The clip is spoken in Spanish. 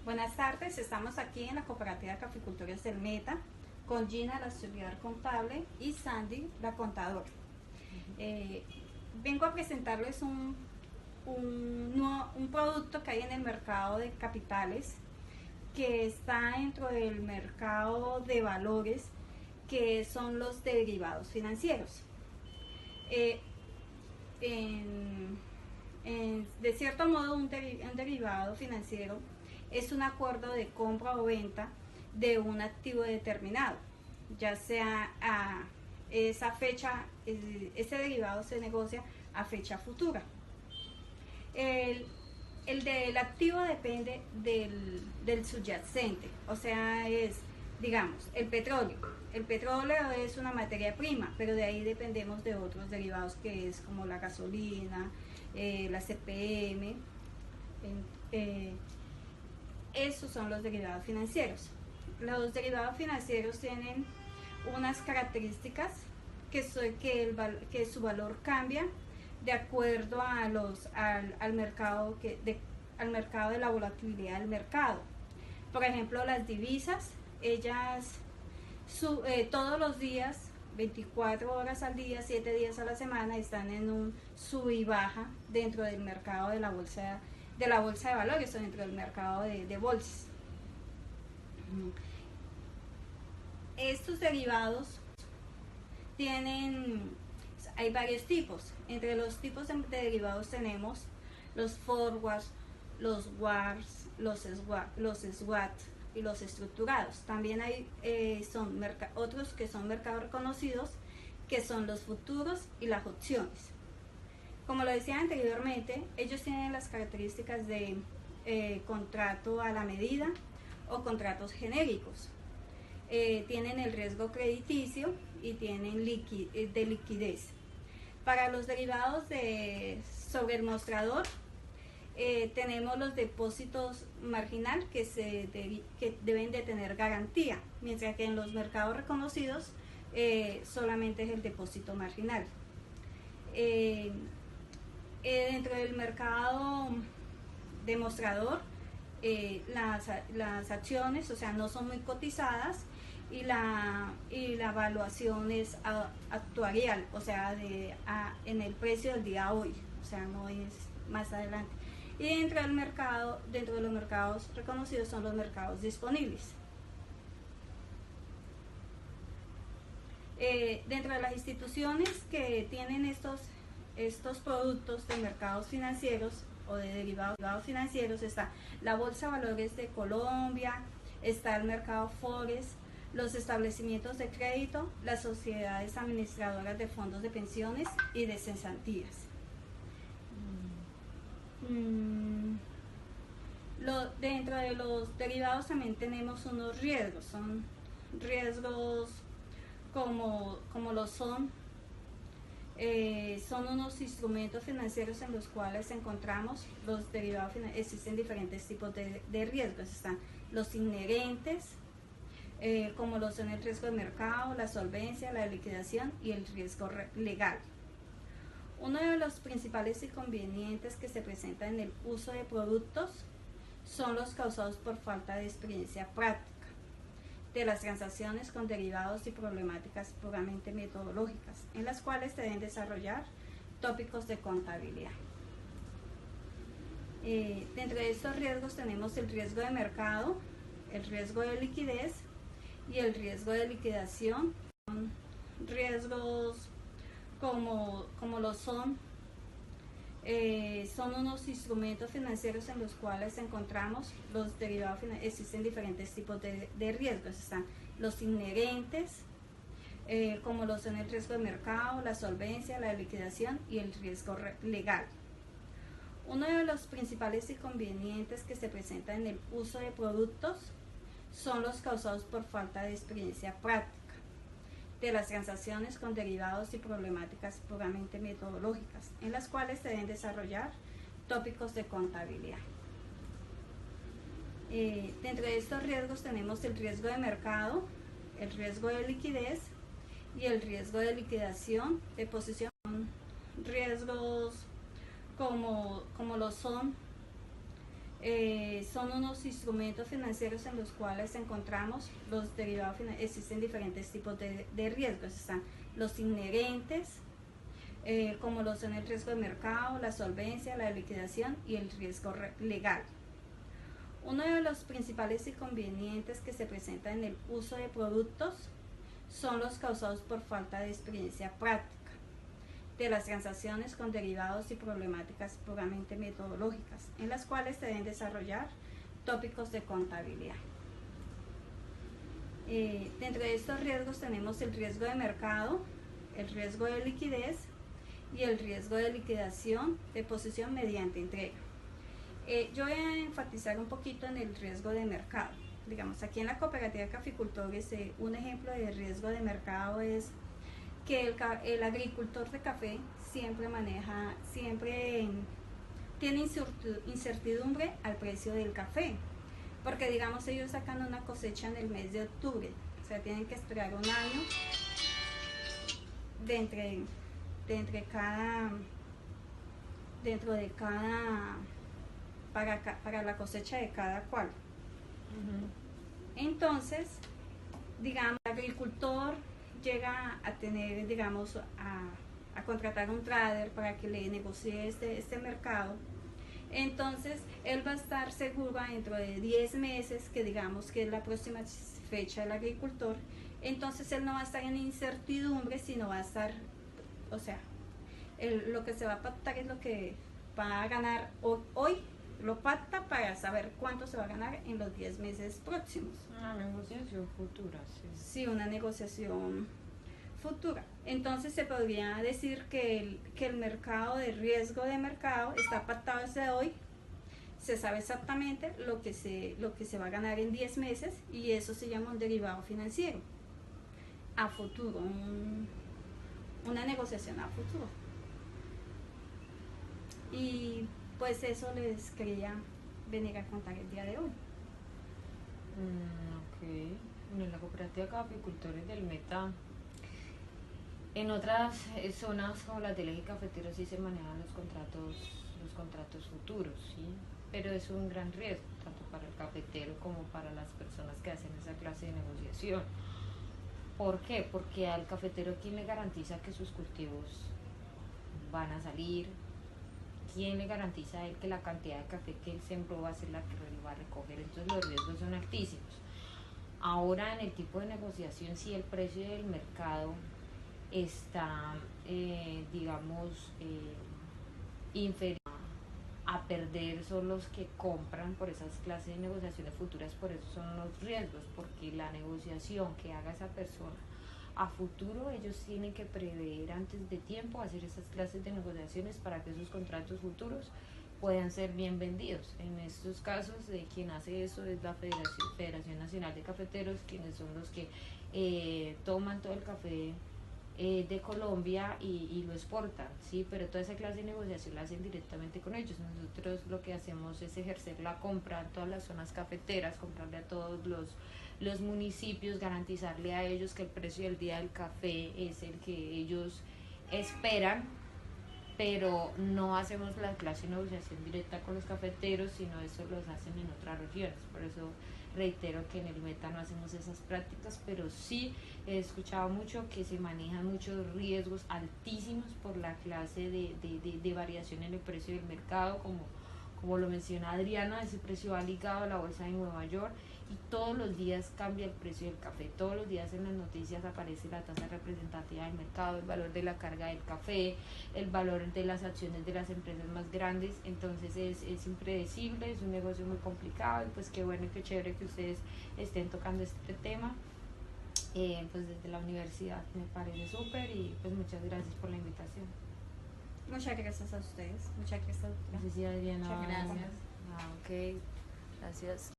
Buenas tardes, estamos aquí en la Cooperativa de Caficultores del Meta con Gina, la auxiliar contable, y Sandy, la contadora. Eh, Vengo a presentarles un producto que hay en el mercado de capitales que está dentro del mercado de valores, que son los derivados financieros. Eh, en, de cierto modo, un derivado financiero es un acuerdo de compra o venta de un activo determinado, ya sea a esa fecha, ese derivado se negocia a fecha futura. El, el del activo depende del subyacente, o sea, es, digamos, el petróleo. El petróleo es una materia prima, pero de ahí dependemos de otros derivados, que es como la gasolina, la CPM. Esos son los derivados financieros. Los derivados financieros tienen unas características que su valor cambia de acuerdo a al mercado al mercado de la volatilidad del mercado. Por ejemplo, las divisas, ellas todos los días, 24 horas al día, 7 días a la semana, están en un sub y baja dentro del mercado de la bolsa de valores, o dentro del mercado de bolsas. Estos derivados tienen, hay varios tipos. Entre los tipos de derivados tenemos los forwards, los wars, los SWAT y los estructurados. También hay otros que son mercados reconocidos, que son los futuros y las opciones. Como lo decía anteriormente, ellos tienen las características de contrato a la medida o contratos genéricos. Tienen el riesgo crediticio y tienen de liquidez. Para los derivados sobre el mostrador, tenemos los depósitos marginal que deben de tener garantía, mientras que en los mercados reconocidos solamente es el depósito marginal. Dentro del mercado demostrador, las acciones, o sea, no son muy cotizadas, y la evaluación es actuarial, o sea, en el precio del día hoy, o sea, no es más adelante. Y dentro de los mercados reconocidos son los mercados disponibles. Dentro de las instituciones que tienen estos productos de mercados financieros o de derivados financieros, está la Bolsa de Valores de Colombia, está el mercado Forex, los establecimientos de crédito, las sociedades administradoras de fondos de pensiones y de cesantías. Dentro de los derivados también tenemos unos riesgos, son riesgos como lo son unos instrumentos financieros en los cuales encontramos los derivados financieros. Existen diferentes tipos de riesgos. Están los inherentes, como lo son el riesgo de mercado, la solvencia, la liquidación y el riesgo legal. Uno de los principales inconvenientes que se presentan en el uso de productos son los causados por falta de experiencia práctica de las transacciones con derivados y problemáticas puramente metodológicas, en las cuales se deben desarrollar tópicos de contabilidad. Dentro de estos riesgos tenemos el riesgo de mercado, el riesgo de liquidez y el riesgo de liquidación. Son riesgos como lo son unos instrumentos financieros en los cuales encontramos los derivados financieros. Existen diferentes tipos de riesgos. Están los inherentes, como lo son el riesgo de mercado, la solvencia, la liquidación y el riesgo legal. Uno de los principales inconvenientes que se presentan en el uso de productos son los causados por falta de experiencia práctica de las transacciones con derivados y problemáticas puramente metodológicas, en las cuales se deben desarrollar tópicos de contabilidad. Dentro de estos riesgos tenemos el riesgo de mercado, el riesgo de liquidez y el riesgo de liquidación de posición. Riesgos como lo son son unos instrumentos financieros en los cuales encontramos los derivados financieros. Existen diferentes tipos de riesgos. Están los inherentes, como lo son el riesgo de mercado, la solvencia, la liquidación y el riesgo legal. Uno de los principales inconvenientes que se presentan en el uso de productos son los causados por falta de experiencia práctica de las transacciones con derivados y problemáticas puramente metodológicas, en las cuales se deben desarrollar tópicos de contabilidad. Dentro de estos riesgos tenemos el riesgo de mercado, el riesgo de liquidez y el riesgo de liquidación de posición mediante entrega. Yo voy a enfatizar un poquito en el riesgo de mercado. Digamos, aquí en la cooperativa de caficultores, un ejemplo de riesgo de mercado es que el agricultor de café siempre tiene incertidumbre al precio del café, porque digamos ellos sacan una cosecha en el mes de octubre, o sea, tienen que esperar un año para la cosecha de cada cual. Entonces, digamos, el agricultor llega a tener, digamos, a contratar un trader para que le negocie este mercado. Entonces, él va a estar seguro dentro de 10 meses, que digamos que es la próxima fecha del agricultor. Entonces, él no va a estar en incertidumbre, sino va a estar, o sea, lo que se va a pactar es lo que va a ganar hoy, lo pacta para saber cuánto se va a ganar en los 10 meses próximos. Una negociación futura, sí. Sí, una negociación futura. Entonces se podría decir que el mercado de riesgo de mercado está pactado desde hoy, se sabe exactamente lo que se va a ganar en 10 meses y eso se llama un derivado financiero a futuro, una negociación a futuro. Y pues eso les quería venir a contar el día de hoy. Ok. En la cooperativa de caficultores del Meta, en otras zonas como las del eje cafetero sí se manejan los contratos futuros, ¿sí? Pero es un gran riesgo, tanto para el cafetero como para las personas que hacen esa clase de negociación. ¿Por qué? Porque al cafetero, ¿quién le garantiza que sus cultivos van a salir? ¿Quién le garantiza a él que la cantidad de café que él sembró va a ser la que él va a recoger? Entonces los riesgos son altísimos. Ahora, en el tipo de negociación, si el precio del mercado está, inferior a perder, son los que compran por esas clases de negociaciones futuras. Por eso son los riesgos, porque la negociación que haga esa persona a futuro, ellos tienen que prever antes de tiempo hacer esas clases de negociaciones para que esos contratos futuros puedan ser bien vendidos. En estos casos, quien hace eso es la Federación Nacional de Cafeteros, quienes son los que toman todo el café de Colombia y lo exportan, ¿sí? Pero toda esa clase de negociación la hacen directamente con ellos. Nosotros lo que hacemos es ejercer la compra en todas las zonas cafeteras, comprarle a todos los municipios, garantizarle a ellos que el precio del día del café es el que ellos esperan, pero no hacemos la clase de negociación directa con los cafeteros, sino eso los hacen en otras regiones. Por eso reitero que en el Meta no hacemos esas prácticas, pero sí he escuchado mucho que se manejan muchos riesgos altísimos por la clase de variación en el precio del mercado, como lo menciona Adriana. Ese precio va ligado a la bolsa de Nueva York y todos los días cambia el precio del café. Todos los días en las noticias aparece la tasa representativa del mercado, el valor de la carga del café, el valor de las acciones de las empresas más grandes. Entonces es impredecible, es un negocio muy complicado y pues qué bueno y qué chévere que ustedes estén tocando este tema. Pues desde la universidad me parece súper y pues muchas gracias por la invitación. Muchas gracias a ustedes. Muchas gracias, doctora. No sé si Adriana. Muchas gracias. Ok, gracias.